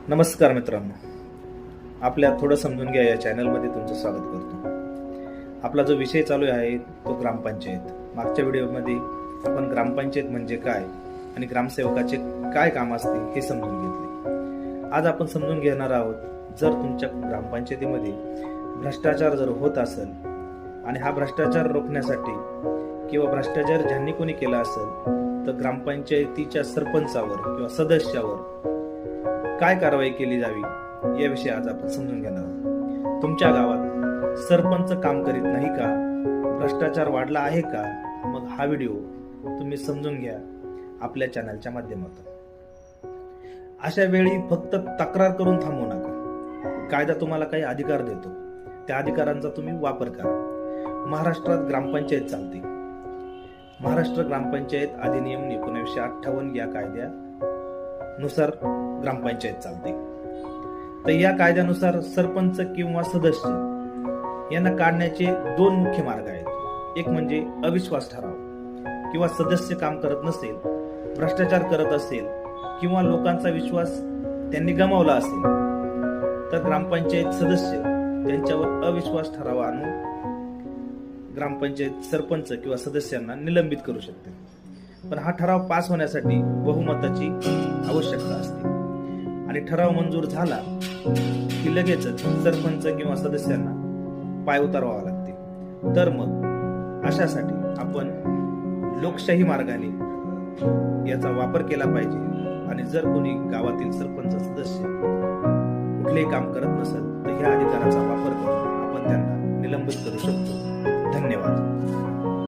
नमस्कार मित्रांनो, आपल्या थोडं समजून घ्या या चॅनलमध्ये तुमचं स्वागत करतो। आपला जो विषय चालू आहे तो ग्रामपंचायत। मागच्या व्हिडिओमध्ये आपण ग्रामपंचायत म्हणजे काय आणि ग्रामसेवकाचे काय काम असते हे समजून घेतले। आज आपण समजून घेणार आहोत, जर तुमच्या ग्रामपंचायतीमध्ये भ्रष्टाचार जर होत असेल आणि हा भ्रष्टाचार रोखण्यासाठी किंवा भ्रष्टाचार ज्यांनी कोणी केला असेल तर ग्रामपंचायतीच्या सरपंचावर किंवा सदस्यावर काय कारवाई केली जावी याविषयी आज आपण समजून घेणार आहोत। तुमच्या गावात सरपंच काम करीत नाही का? भ्रष्टाचार वाढला आहे का? मग हा व्हिडिओ तुम्ही समजून घ्या आपल्या चॅनलच्या माध्यमातून। अशा वेळी फक्त तक्रार करून थांबू नका। कायदा तुम्हाला काही अधिकार देतो, त्या अधिकारांचा तुम्ही वापर करा। महाराष्ट्रात ग्रामपंचायत चालते। महाराष्ट्र ग्रामपंचायत अधिनियम 1958 या कायद्यानुसार ग्रामपंचायत चालते। तर या कायद्यानुसार सरपंच किंवा सदस्य यांना काढण्याचे दोन मुख्य मार्ग आहेत। एक म्हणजे अविश्वास ठराव, किंवा सदस्य काम करत नसेल, भ्रष्टाचार करत असेल किंवा लोकांचा विश्वास त्यांनी गमावला असेल तर ग्रामपंचायत सदस्य त्यांच्यावर अविश्वास ठराव आणून ग्रामपंचायत सरपंच किंवा सदस्यांना निलंबित करू शकते। पण हा ठराव पास होण्यासाठी बहुमताची आवश्यकता असते आणि ठराव मंजूर झाला की लगेचच सरपंच किंवा सदस्यांना पाय उतारवावा लागते। तर मग अशासाठी आपण लोकशाही मार्गाने याचा वापर केला पाहिजे आणि जर कोणी गावातील सरपंच सदस्य कुठलेही काम करत नसेल तर ह्या अधिकाराचा वापर करून आपण त्यांना निलंबित करू शकतो। धन्यवाद।